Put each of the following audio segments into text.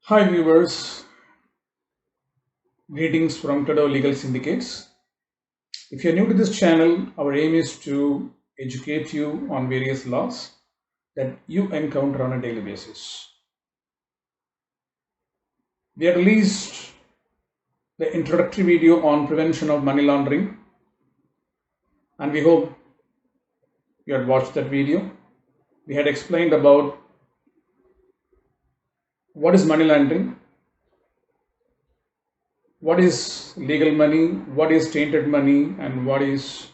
Hi viewers, greetings from Todo Legal Syndicates. If you're new to this channel, our aim is to educate you on various laws that you encounter on a daily basis. We have released the introductory video on prevention of money laundering, and we hope you had watched that video. We had explained about what is money laundering, what is legal money, what is tainted money, and what is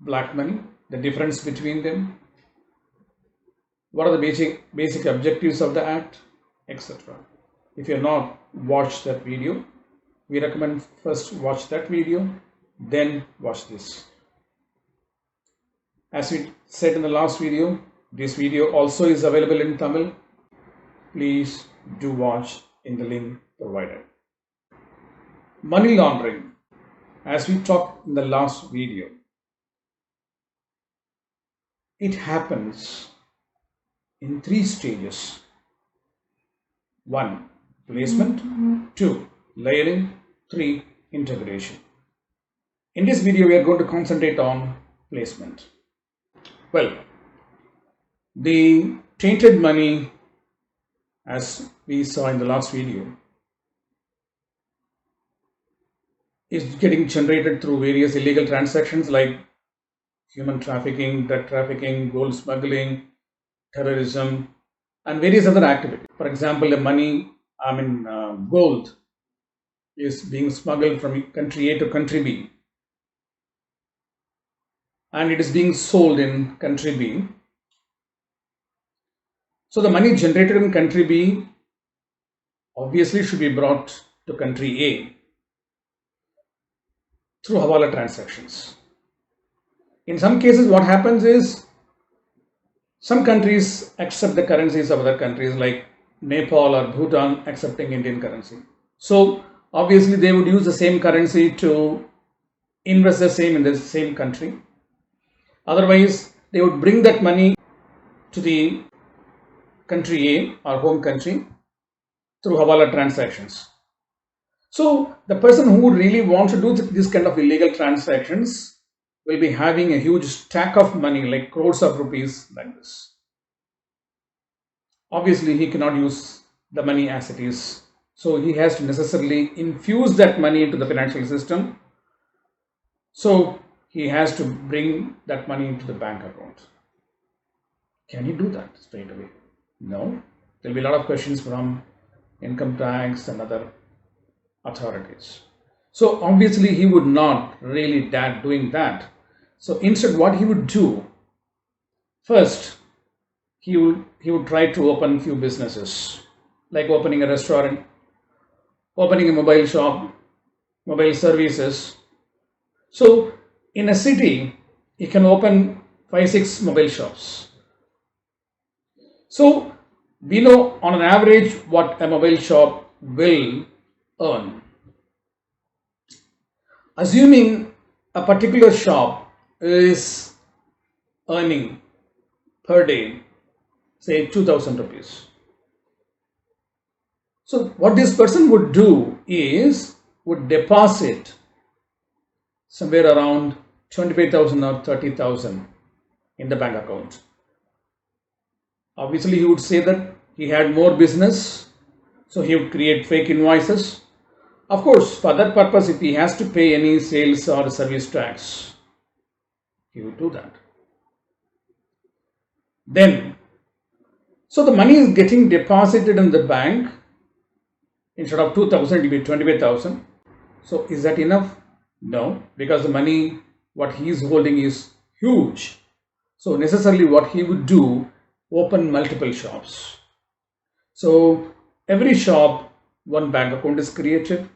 black money, the difference between them, what are the basic objectives of the act, etc. If you have not watched that video, we recommend first watch that video, then watch this. As we said in the last video, this video also is available in Tamil. Please do watch in the link provided. Money laundering, as we talked in the last video, it happens in 3 stages. 1. Placement. 2. Layering. 3. Integration. In this video, we are going to concentrate on placement. Well, the tainted money, as we saw in the last video, is getting generated through various illegal transactions like human trafficking, drug trafficking, gold smuggling, terrorism, and various other activities. For example, gold is being smuggled from country A to country B, and it is being sold in country B. So the money generated in country B obviously should be brought to country A through hawala transactions. In some cases, what happens is some countries accept the currencies of other countries, like Nepal or Bhutan accepting Indian currency. So obviously they would use the same currency to invest the same in the same country. Otherwise, they would bring that money to the country A or home country through hawala transactions. So the person who really wants to do this kind of illegal transactions will be having a huge stack of money, like crores of rupees, like this. Obviously, he cannot use the money as it is. So he has to necessarily infuse that money into the financial system. So he has to bring that money into the bank account. Can he do that straight away? No. There will be a lot of questions from income tax and other authorities. So obviously he would not really dare doing that. So instead, what he would do, first, he would try to open few businesses, like opening a restaurant, opening a mobile shop, mobile services. So in a city, you can open 5-6 mobile shops. So we know on an average what a mobile shop will earn. Assuming a particular shop is earning per day, say 2,000 rupees. So what this person would do is would deposit somewhere around 25,000 or 30,000 in the bank account. Obviously, he would say that he had more business, so he would create fake invoices. Of course, for that purpose, if he has to pay any sales or service tax, he would do that. Then, so the money is getting deposited in the bank. Instead of 2,000, it will be 25,000. So is that enough? No, because the money what he is holding is huge. So necessarily what he would do, open multiple shops. So every shop, one bank account is created.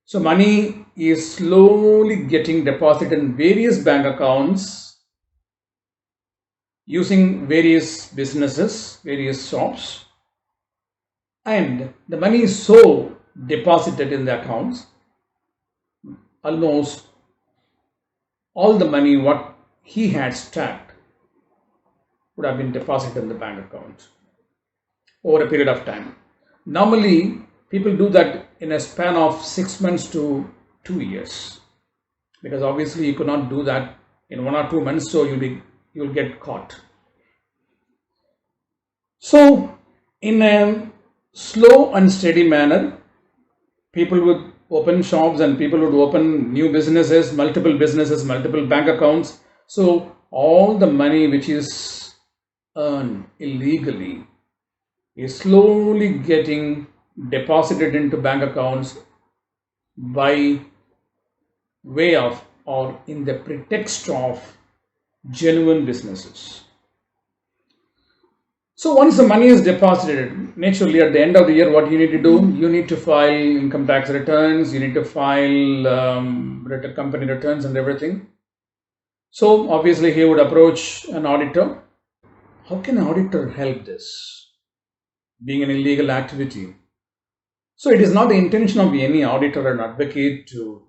So money is slowly getting deposited in various bank accounts using various businesses, various shops. And the money is so deposited in the accounts, almost all the money what he had stacked would have been deposited in the bank account over a period of time. Normally, people do that in a span of 6 months to 2 years, because obviously you could not do that in 1 or 2 months, so you'll get caught. So, in a slow and steady manner, people would open shops and people would open new businesses, multiple bank accounts. So, all the money which is earned illegally is slowly getting deposited into bank accounts by way of or in the pretext of genuine businesses. So once the money is deposited, naturally at the end of the year, what you need to do, you need to file income tax returns, you need to file company returns and everything. So obviously he would approach an auditor. How can an auditor help this, being an illegal activity? So it is not the intention of any auditor or an advocate to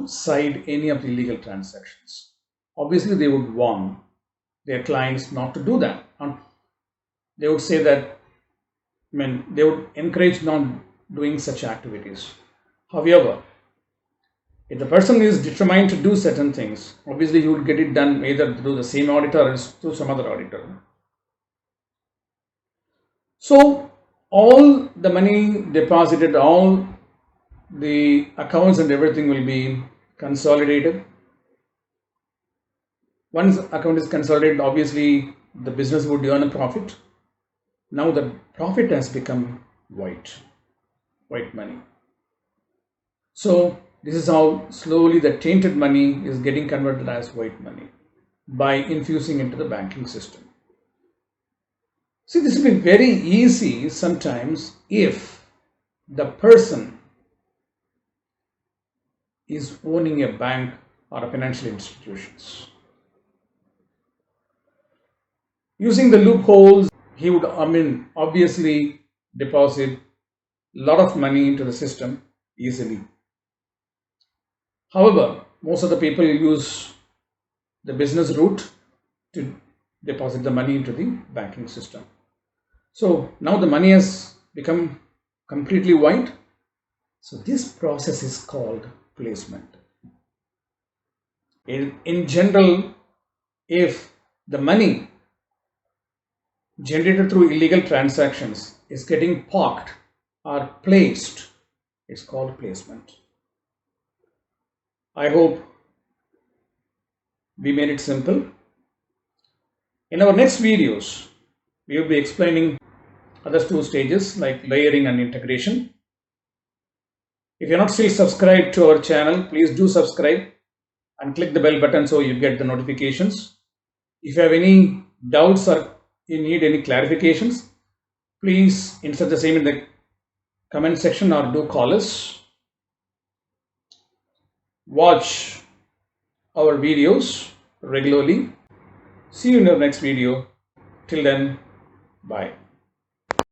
side any of the illegal transactions. Obviously they would warn their clients not to do that. They would say that, they would encourage not doing such activities. However, if the person is determined to do certain things, obviously he would get it done either through the same auditor or through some other auditor. So all the money deposited, all the accounts and everything will be consolidated. Once account is consolidated, obviously the business would earn a profit. Now the profit has become white money. So this is how slowly the tainted money is getting converted as white money by infusing into the banking system. See, this will be very easy sometimes if the person is owning a bank or a financial institutions. Using the loopholes, he would, obviously deposit a lot of money into the system easily. However, most of the people use the business route to deposit the money into the banking system. So now the money has become completely white. So this process is called placement. In general, if the money generated through illegal transactions is getting parked or placed, it's called placement. I hope we made it simple. In our next videos, we will be explaining other two stages like layering and integration. If you're not still subscribed to our channel, please do subscribe and click the bell button so you get the notifications. If you have any doubts or you need any clarifications, please insert the same in the comment section or do call us. Watch our videos regularly. See you in the next video. Till then, bye.